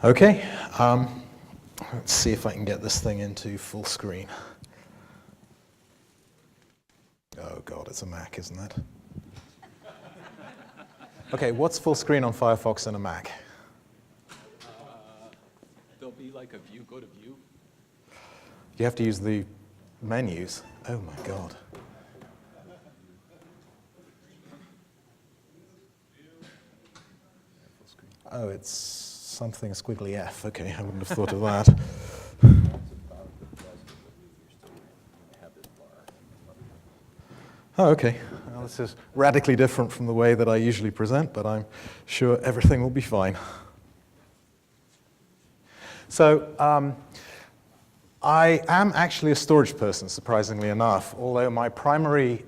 Okay, let's see if I can get this thing into full screen. Oh God, it's a Mac, isn't it? Okay, what's full screen on Firefox and a Mac? There'll be like a view, go to view. You have to use the menus. Oh my God. Oh, it's something squiggly F. Okay, I wouldn't have thought of that. Oh, okay. Well, this is radically different from the way that I usually present, but I'm sure everything will be fine. So I am actually a storage person, surprisingly enough, although my primary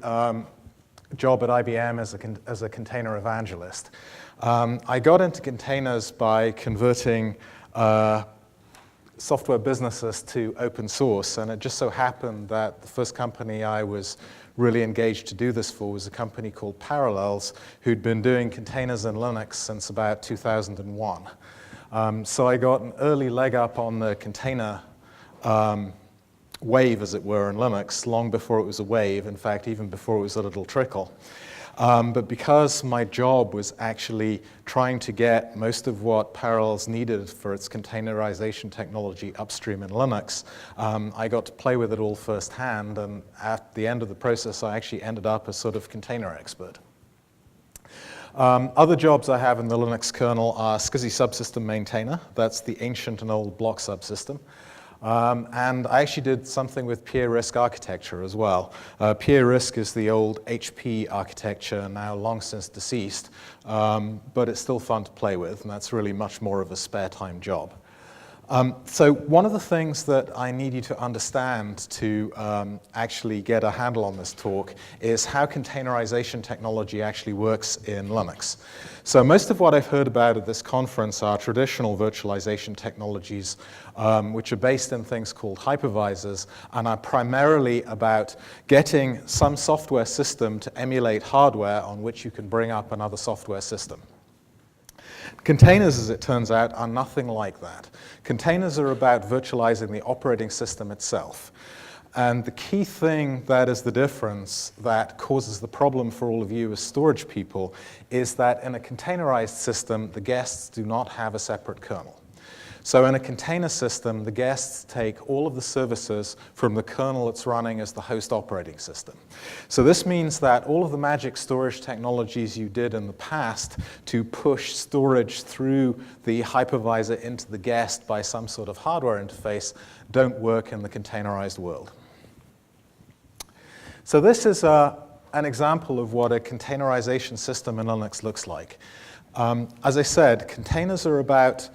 job at IBM as a container evangelist. I got into containers by converting software businesses to open source, and it just so happened that the first company I was really engaged to do this for was a company called Parallels, who'd been doing containers in Linux since about 2001. So I got an early leg up on the container wave, as it were, in Linux, long before it was a wave, in fact, even before it was a little trickle. But because my job was actually trying to get most of what Parallels needed for its containerization technology upstream in Linux, I got to play with it all firsthand, and at the end of the process, I actually ended up a sort of container expert. Other jobs I have in the Linux kernel are SCSI subsystem maintainer. That's the ancient and old block subsystem. And I actually did something with peer risk architecture as well. Peer risk is the old HP architecture, now long since deceased, but it's still fun to play with, and that's really much more of a spare time job. So one of the things that I need you to understand to actually get a handle on this talk is how containerization technology actually works in Linux. So most of what I've heard about at this conference are traditional virtualization technologies, which are based in things called hypervisors and are primarily about getting some software system to emulate hardware on which you can bring up another software system. Containers, as it turns out, are nothing like that. Containers are about virtualizing the operating system itself. And the key thing that is the difference that causes the problem for all of you as storage people is that in a containerized system, the guests do not have a separate kernel. So in a container system, the guests take all of the services from the kernel that's running as the host operating system. So this means that all of the magic storage technologies you did in the past to push storage through the hypervisor into the guest by some sort of hardware interface don't work in the containerized world. So this is an example of what a containerization system in Linux looks like. As I said, containers are about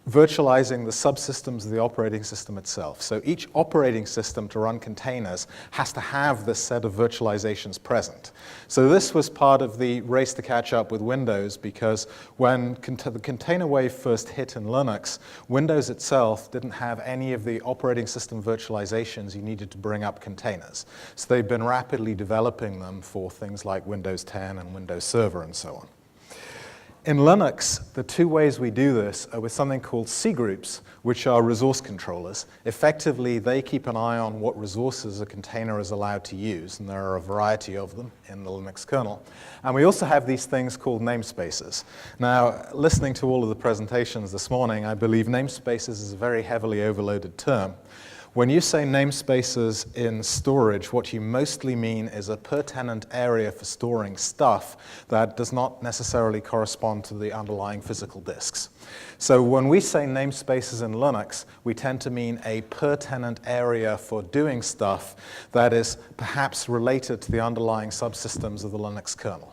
virtualizing the subsystems of the operating system itself. So each operating system to run containers has to have this set of virtualizations present. So this was part of the race to catch up with Windows, because when the container wave first hit in Linux, Windows itself didn't have any of the operating system virtualizations you needed to bring up containers. So they've been rapidly developing them for things like Windows 10 and Windows Server and so on. In Linux, the two ways we do this are with something called cgroups, which are resource controllers. Effectively, they keep an eye on what resources a container is allowed to use, and there are a variety of them in the Linux kernel. And we also have these things called namespaces. Now, listening to all of the presentations this morning, I believe namespaces is a very heavily overloaded term. When you say namespaces in storage, what you mostly mean is a per-tenant area for storing stuff that does not necessarily correspond to the underlying physical disks. So when we say namespaces in Linux, we tend to mean a per-tenant area for doing stuff that is perhaps related to the underlying subsystems of the Linux kernel.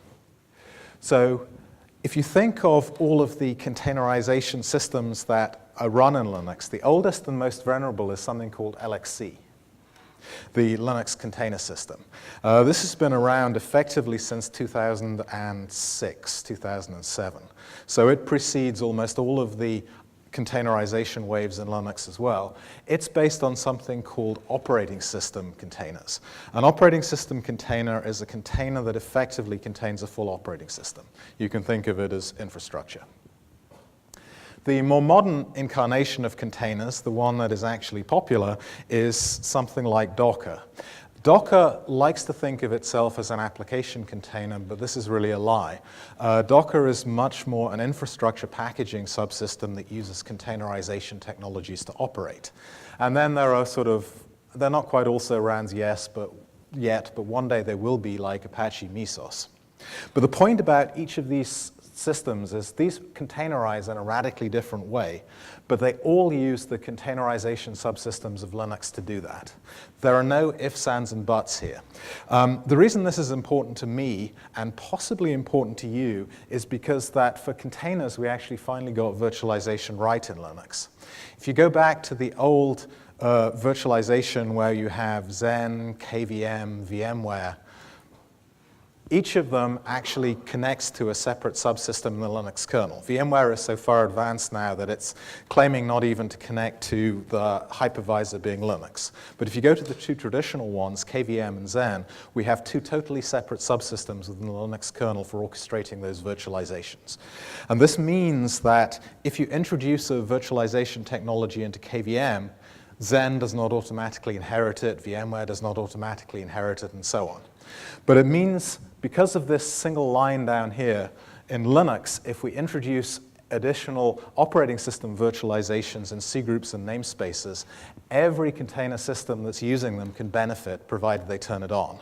So if you think of all of the containerization systems that are run in Linux, the oldest and most venerable is something called LXC, the Linux container system. This has been around effectively since 2006, 2007. So it precedes almost all of the containerization waves in Linux as well. It's based on something called operating system containers. An operating system container is a container that effectively contains a full operating system. You can think of it as infrastructure. The more modern incarnation of containers, the one that is actually popular, is something like Docker. Docker likes to think of itself as an application container, but this is really a lie. Docker is much more an infrastructure packaging subsystem that uses containerization technologies to operate. And then there are they're not quite also-rans yet, but one day they will be, like Apache Mesos. But the point about each of these systems is these containerize in a radically different way, but they all use the containerization subsystems of Linux to do that. There are no ifs, ands, and buts here. The reason this is important to me, and possibly important to you, is because that for containers, we actually finally got virtualization right in Linux. If you go back to the old virtualization where you have Xen, KVM, VMware, each of them actually connects to a separate subsystem in the Linux kernel. VMware is so far advanced now that it's claiming not even to connect to the hypervisor being Linux. But if you go to the two traditional ones, KVM and Xen, we have two totally separate subsystems within the Linux kernel for orchestrating those virtualizations. And this means that if you introduce a virtualization technology into KVM, Xen does not automatically inherit it, VMware does not automatically inherit it, and so on. But it means, because of this single line down here, in Linux, if we introduce additional operating system virtualizations in cgroups and namespaces, every container system that's using them can benefit, provided they turn it on.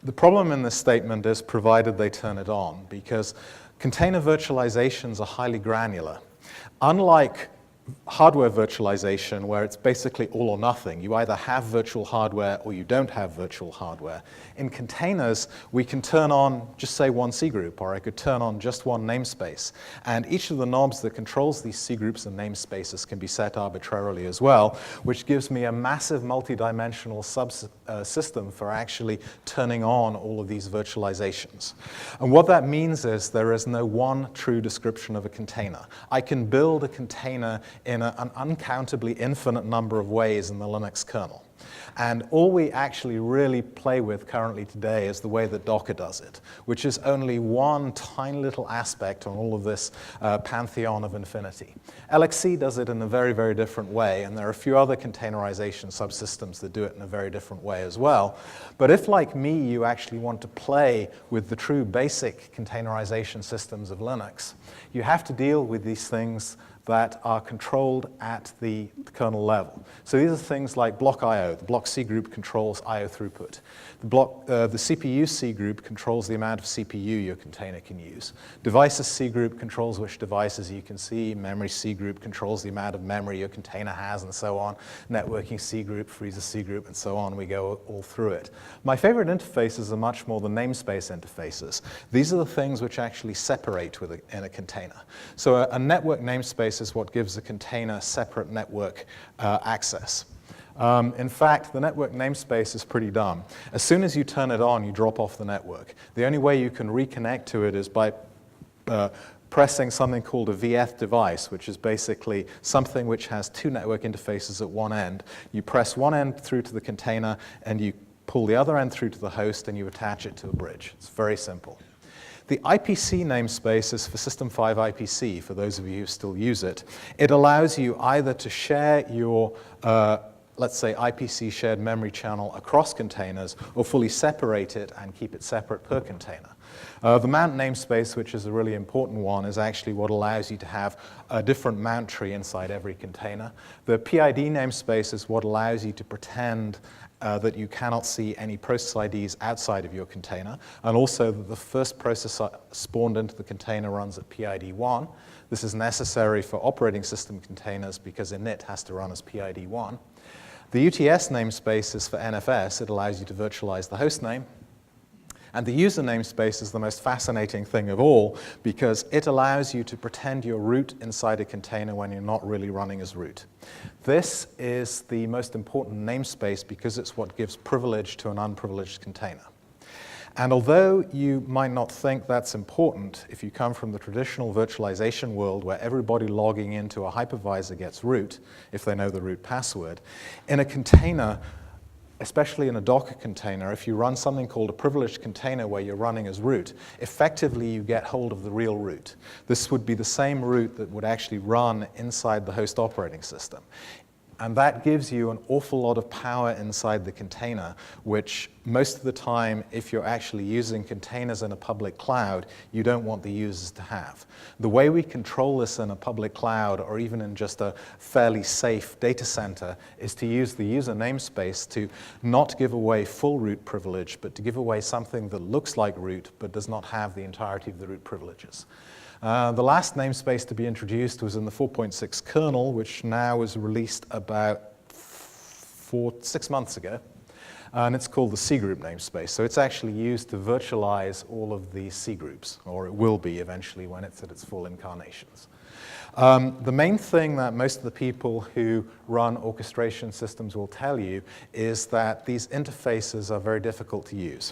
The problem in this statement is provided they turn it on, because container virtualizations are highly granular. Unlike hardware virtualization, where it's basically all or nothing. You either have virtual hardware or you don't have virtual hardware. In containers, we can turn on, just say, one cgroup, or I could turn on just one namespace. And each of the knobs that controls these cgroups and namespaces can be set arbitrarily as well, which gives me a massive multidimensional subsystem for actually turning on all of these virtualizations. And what that means is there is no one true description of a container. I can build a container in an uncountably infinite number of ways in the Linux kernel. And all we actually really play with currently today is the way that Docker does it, which is only one tiny little aspect on all of this pantheon of infinity. LXC does it in a very, very different way, and there are a few other containerization subsystems that do it in a very different way as well. But if, like me, you actually want to play with the true basic containerization systems of Linux, you have to deal with these things that are controlled at the kernel level. So these are things like block I/O. The block C group controls I/O throughput. The CPU C group controls the amount of CPU your container can use. Devices C group controls which devices you can see. Memory C group controls the amount of memory your container has, and so on. Networking C group, freezer C group, and so on. We go all through it. My favorite interfaces are much more the namespace interfaces. These are the things which actually separate in a container. So a network namespace is what gives a container separate network access. In fact, the network namespace is pretty dumb. As soon as you turn it on, you drop off the network. The only way you can reconnect to it is by pressing something called a VF device, which is basically something which has two network interfaces at one end. You press one end through to the container, and you pull the other end through to the host, and you attach it to a bridge. It's very simple. The IPC namespace is for System 5 IPC, for those of you who still use it. It allows you either to share your, let's say, IPC shared memory channel across containers, or fully separate it and keep it separate per container. The mount namespace, which is a really important one, is actually what allows you to have a different mount tree inside every container. The PID namespace is what allows you to pretend that you cannot see any process IDs outside of your container, and also that the first process spawned into the container runs at PID 1. This is necessary for operating system containers because init has to run as PID 1. The UTS namespace is for NFS. It allows you to virtualize the host name. And the user namespace is the most fascinating thing of all, because it allows you to pretend you're root inside a container when you're not really running as root. This is the most important namespace because it's what gives privilege to an unprivileged container. And although you might not think that's important if you come from the traditional virtualization world where everybody logging into a hypervisor gets root, if they know the root password, in a container, especially in a Docker container, if you run something called a privileged container where you're running as root, effectively you get hold of the real root. This would be the same root that would actually run inside the host operating system. And that gives you an awful lot of power inside the container, which most of the time, if you're actually using containers in a public cloud, you don't want the users to have. The way we control this in a public cloud, or even in just a fairly safe data center, is to use the user namespace to not give away full root privilege, but to give away something that looks like root, but does not have the entirety of the root privileges. The last namespace to be introduced was in the 4.6 kernel, which now was released about 6 months ago. And it's called the C group namespace. So it's actually used to virtualize all of the C groups, or it will be eventually when it's at its full incarnations. The main thing that most of the people who run orchestration systems will tell you is that these interfaces are very difficult to use.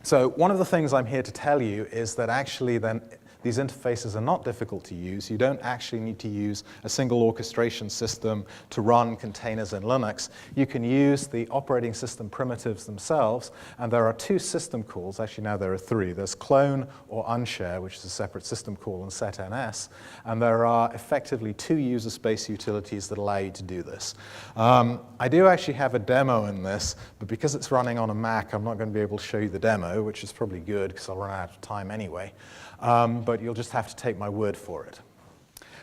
So one of the things I'm here to tell you is that actually then these interfaces are not difficult to use. You don't actually need to use a single orchestration system to run containers in Linux. You can use the operating system primitives themselves, and there are 2 system calls. Actually, now there are 3. There's clone or unshare, which is a separate system call, and setns, and there are effectively 2 user space utilities that allow you to do this. I do actually have a demo in this, but because it's running on a Mac, I'm not going to be able to show you the demo, which is probably good because I'll run out of time anyway. But you'll just have to take my word for it.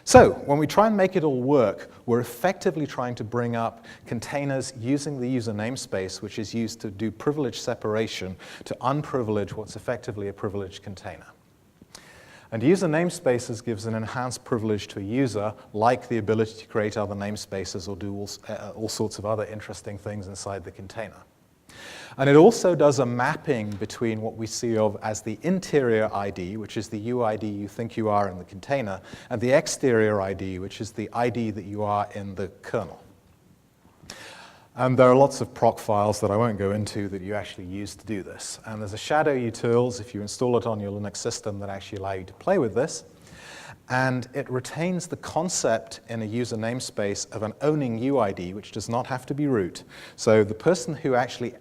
So when we try and make it all work, we're effectively trying to bring up containers using the user namespace, which is used to do privilege separation to unprivilege what's effectively a privileged container. And user namespaces gives an enhanced privilege to a user, like the ability to create other namespaces or do all sorts of other interesting things inside the container. And it also does a mapping between what we see of as the interior ID, which is the UID you think you are in the container, and the exterior ID, which is the ID that you are in the kernel. And there are lots of proc files that I won't go into that you actually use to do this. And there's a shadow utils, if you install it on your Linux system, that actually allow you to play with this. And it retains the concept in a user namespace of an owning UID, which does not have to be root. So the person who actually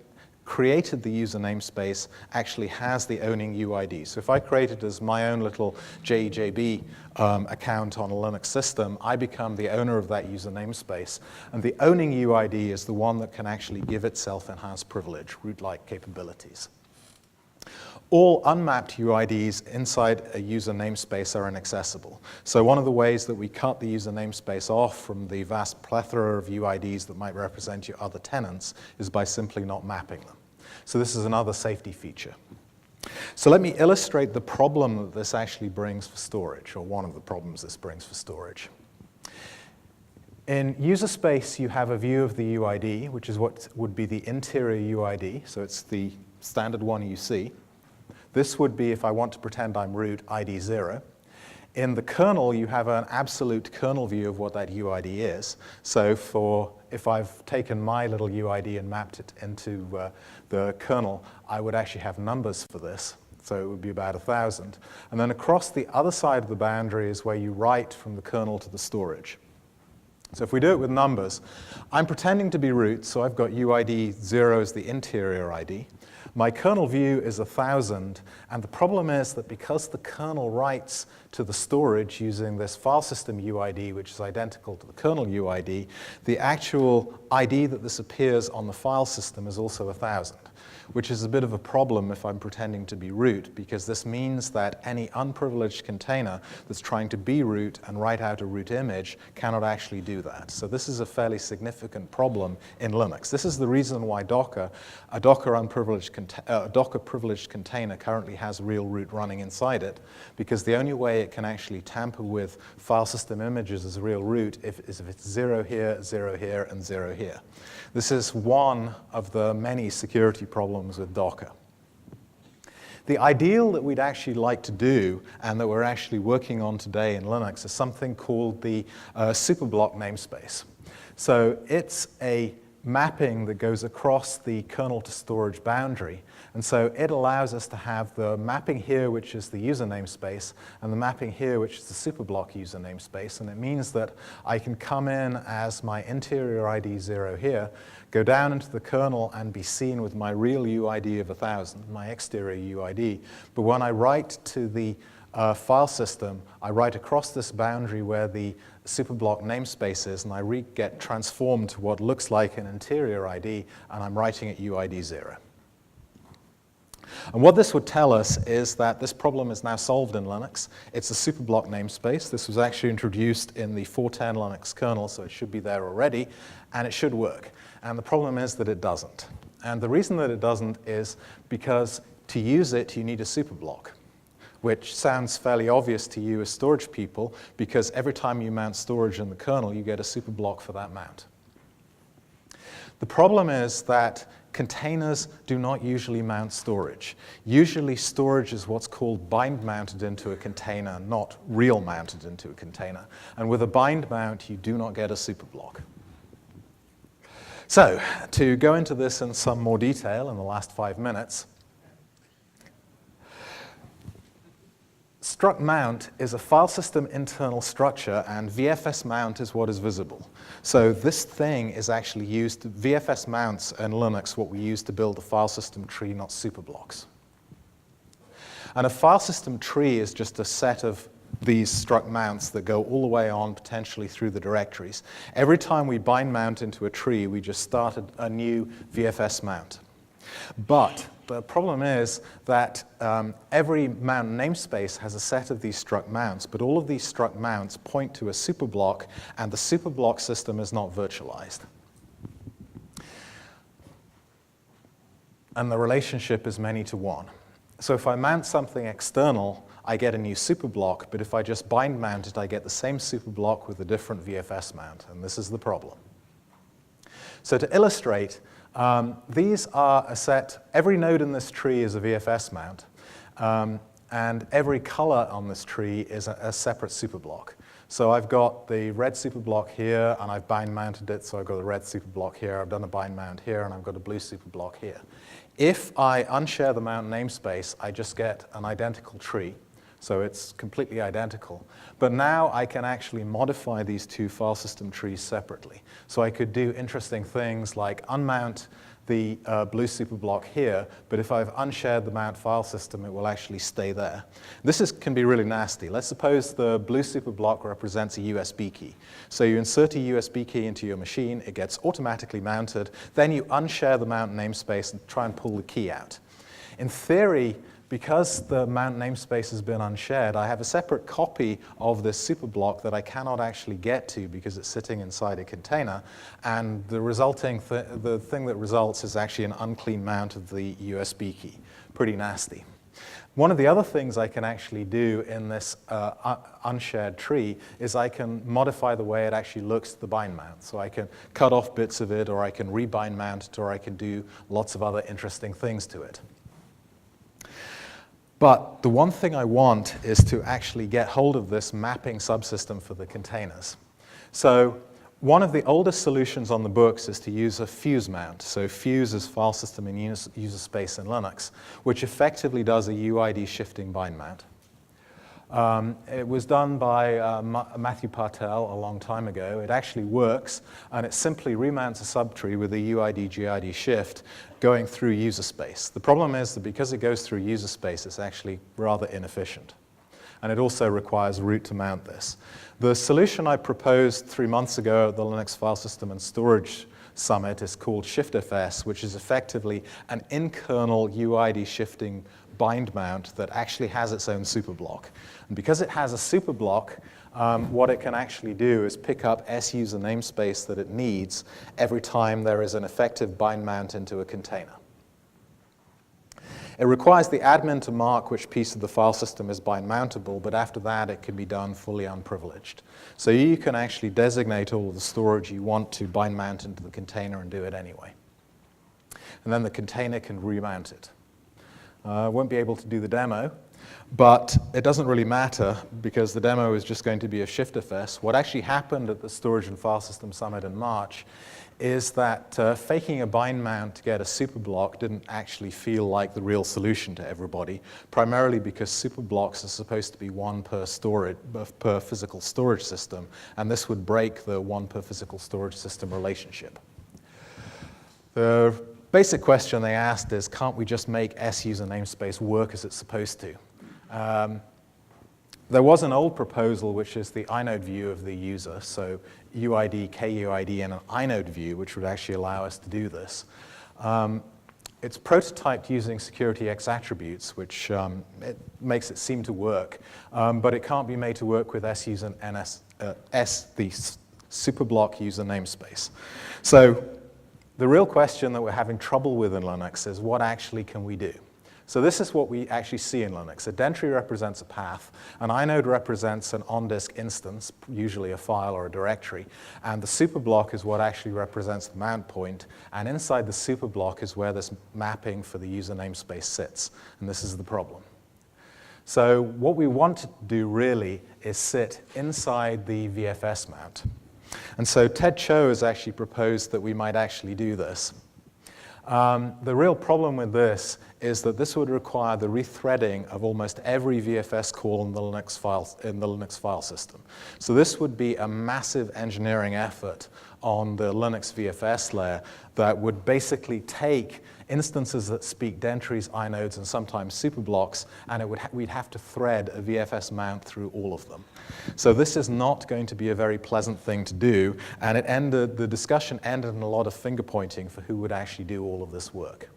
created the user namespace actually has the owning UID. So if I create it as my own little JEJB account on a Linux system, I become the owner of that user namespace. And the owning UID is the one that can actually give itself enhanced privilege, root-like capabilities. All unmapped UIDs inside a user namespace are inaccessible. So one of the ways that we cut the user namespace off from the vast plethora of UIDs that might represent your other tenants is by simply not mapping them. So this is another safety feature. So let me illustrate the problem that this actually brings for storage, or one of the problems this brings for storage. In user space, you have a view of the UID, which is what would be the interior UID. So it's the standard one you see. This would be, if I want to pretend I'm root, ID 0. In the kernel, you have an absolute kernel view of what that UID is. So if I've taken my little UID and mapped it into the kernel, I would actually have numbers for this. So it would be about 1,000. And then across the other side of the boundary is where you write from the kernel to the storage. So if we do it with numbers, I'm pretending to be root, so I've got UID 0 as the interior ID. My kernel view is 1,000, and the problem is that because the kernel writes to the storage using this file system UID, which is identical to the kernel UID, the actual ID that this appears on the file system is also 1,000, which is a bit of a problem if I'm pretending to be root, because this means that any unprivileged container that's trying to be root and write out a root image cannot actually do that. So this is a fairly significant problem in Linux. This is the reason why Docker, a Docker privileged container currently has real root running inside it, because the only way it can actually tamper with file system images as real root is if it's 0 here, 0 here, and 0 here. This is one of the many security problems with Docker. The ideal that we'd actually like to do, and that we're actually working on today in Linux, is something called the superblock namespace. So it's a mapping that goes across the kernel to storage boundary. And so it allows us to have the mapping here, which is the user namespace, and the mapping here, which is the superblock user namespace. And it means that I can come in as my interior ID 0 here, go down into the kernel and be seen with my real UID of 1000, my exterior UID. But when I write to the file system, I write across this boundary where the superblock namespace is, and I get transformed to what looks like an interior ID, and I'm writing at UID 0. And what this would tell us is that this problem is now solved in Linux. It's a superblock namespace. This was actually introduced in the 4.10 Linux kernel, so it should be there already, and it should work. And the problem is that it doesn't. And the reason that it doesn't is because to use it, you need a superblock, which sounds fairly obvious to you as storage people, because every time you mount storage in the kernel, you get a superblock for that mount. The problem is that containers do not usually mount storage. Usually storage is what's called bind mounted into a container, not real mounted into a container. And with a bind mount, you do not get a superblock. So to go into this in some more detail in the last 5 minutes, struct mount is a file system internal structure, and VFS mount is what is visible. So this thing is actually used, VFS mounts in Linux, what we use to build a file system tree, not superblocks. And a file system tree is just a set of these struct mounts that go all the way on, potentially through the directories. Every time we bind mount into a tree, we just started a new VFS mount. But the problem is that every mount namespace has a set of these struct mounts, but all of these struct mounts point to a superblock, and the superblock system is not virtualized. And the relationship is many to one. So if I mount something external, I get a new superblock, but if I just bind mount it, I get the same superblock with a different VFS mount, and this is the problem. So to illustrate, these are a set, every node in this tree is a VFS mount, and every color on this tree is a separate superblock. So I've got the red superblock here, and I've bind mounted it, so I've got a red superblock here, I've done a bind mount here, and I've got a blue superblock here. If I unshare the mount namespace, I just get an identical tree. So it's completely identical. But now I can actually modify these two file system trees separately. So I could do interesting things like unmount the blue superblock here, but if I've unshared the mount file system, it will actually stay there. This can be really nasty. Let's suppose the blue superblock represents a USB key. So you insert a USB key into your machine, it gets automatically mounted, then you unshare the mount namespace and try and pull the key out. In theory, because the mount namespace has been unshared, I have a separate copy of this superblock that I cannot actually get to because it's sitting inside a container, and the resulting the thing that results is actually an unclean mount of the USB key. Pretty nasty. One of the other things I can actually do in this unshared tree is I can modify the way it actually looks to the bind mount. So I can cut off bits of it, or I can rebind mount it, or I can do lots of other interesting things to it. But the one thing I want is to actually get hold of this mapping subsystem for the containers. So one of the oldest solutions on the books is to use a fuse mount. So fuse is file system in user space in Linux, which effectively does a UID shifting bind mount. It was done by Matthew Partel a long time ago. It actually works, and it simply remounts a subtree with a UID-GID shift going through user space. The problem is that because it goes through user space, it's actually rather inefficient. And it also requires root to mount this. The solution I proposed 3 months ago at the Linux File System and Storage Summit is called ShiftFS, which is effectively an in-kernel UID shifting bind mount that actually has its own superblock. And because it has a superblock, what it can actually do is pick up S-user namespace that it needs every time there is an effective bind mount into a container. It requires the admin to mark which piece of the file system is bind mountable, but after that it can be done fully unprivileged. So you can actually designate all of the storage you want to bind mount into the container and do it anyway. And then the container can remount it. I won't be able to do the demo, But it doesn't really matter because the demo is just going to be a shifterfest. What actually happened at the Storage and File System Summit in March is that faking a bind mount to get a superblock didn't actually feel like the real solution to everybody, primarily because superblocks are supposed to be one per physical storage system, and this would break the one per physical storage system relationship. The basic question they asked is, can't we just make S-user namespace work as it's supposed to? There was an old proposal, which is the inode view of the user, so UID, KUID, and an inode view, which would actually allow us to do this. It's prototyped using security X attributes, which it makes it seem to work, but it can't be made to work with S-user the superblock user namespace. So the real question that we're having trouble with in Linux is, what actually can we do? So this is what we actually see in Linux. A dentry represents a path, an inode represents an on-disk instance, usually a file or a directory, and the superblock is what actually represents the mount point, and inside the superblock is where this mapping for the user namespace sits, and this is the problem. So what we want to do really is sit inside the VFS mount. And so Ted Cho has actually proposed that we might actually do this. The real problem with this is that this would require the rethreading of almost every VFS call in the Linux file system. So this would be a massive engineering effort on the Linux VFS layer that would basically take instances that speak dentries, inodes, and sometimes superblocks, and we'd have to thread a VFS mount through all of them. So this is not going to be a very pleasant thing to do, and the discussion ended in a lot of finger pointing for who would actually do all of this work.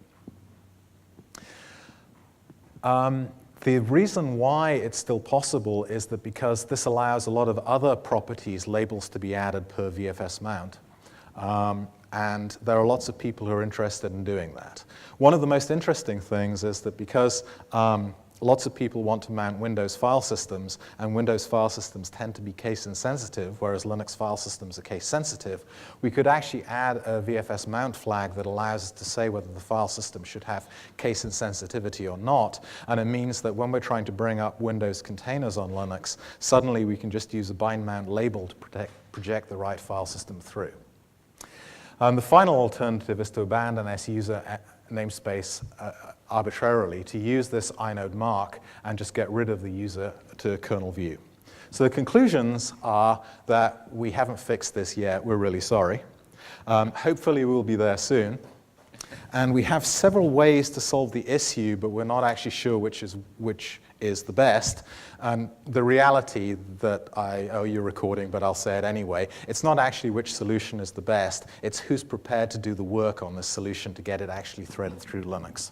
The reason why it's still possible is that because this allows a lot of other properties, labels, to be added per VFS mount. And there are lots of people who are interested in doing that. One of the most interesting things is that because lots of people want to mount Windows file systems, and Windows file systems tend to be case insensitive, whereas Linux file systems are case sensitive, we could actually add a VFS mount flag that allows us to say whether the file system should have case insensitivity or not. And it means that when we're trying to bring up Windows containers on Linux, suddenly we can just use a bind mount label to project the right file system through. The final alternative is to abandon S-user namespace arbitrarily, to use this inode mark and just get rid of the user to kernel view. So the conclusions are that we haven't fixed this yet. We're really sorry. Hopefully we'll be there soon. And we have several ways to solve the issue, but we're not actually sure which is the best. And the reality that I owe you recording, but I'll say it anyway, it's not actually which solution is the best, it's who's prepared to do the work on this solution to get it actually threaded through Linux.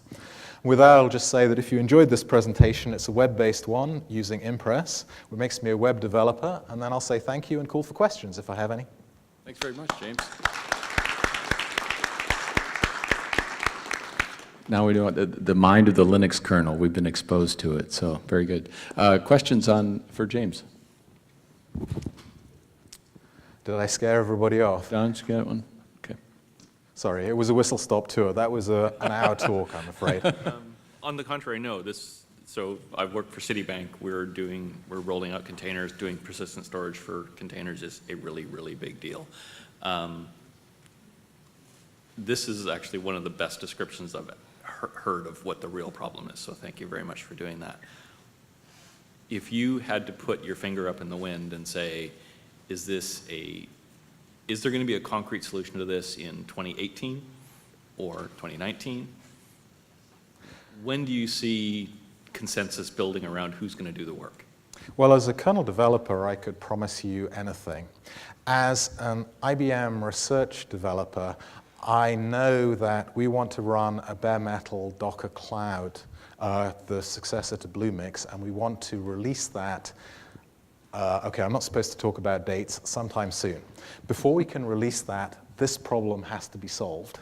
With that, I'll just say that if you enjoyed this presentation, it's a web-based one using Impress, which makes me a web developer, and then I'll say thank you and call for questions if I have any. Thanks very much, James. Now we know the mind of the Linux kernel. We've been exposed to it, so very good. Questions for James? Did I scare everybody off? Don, you got one? Okay. Sorry, it was a whistle-stop tour. That was an hour talk, I'm afraid. On the contrary, no. So I've worked for Citibank. We're rolling out containers. Doing persistent storage for containers is a really, really big deal. This is actually one of the best descriptions I've heard of what the real problem is, so thank you very much for doing that. If you had to put your finger up in the wind and say, is there going to be a concrete solution to this in 2018 or 2019? When do you see consensus building around who's going to do the work? Well, as a kernel developer, I could promise you anything. As an IBM research developer, I know that we want to run a bare metal Docker cloud, the successor to Bluemix, and we want to release that. Okay, I'm not supposed to talk about dates, sometime soon. Before we can release that, this problem has to be solved.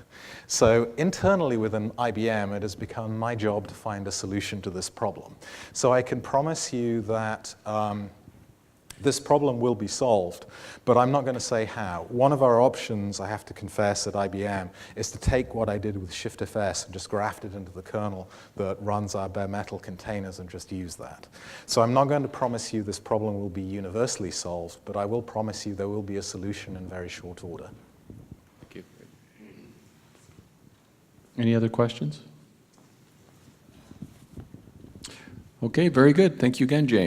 So internally within IBM, it has become my job to find a solution to this problem. So I can promise you that this problem will be solved, but I'm not going to say how. One of our options, I have to confess, at IBM is to take what I did with ShiftFS and just graft it into the kernel that runs our bare metal containers and just use that. So I'm not going to promise you this problem will be universally solved, but I will promise you there will be a solution in very short order. Thank you. Any other questions? Okay, very good. Thank you again, James.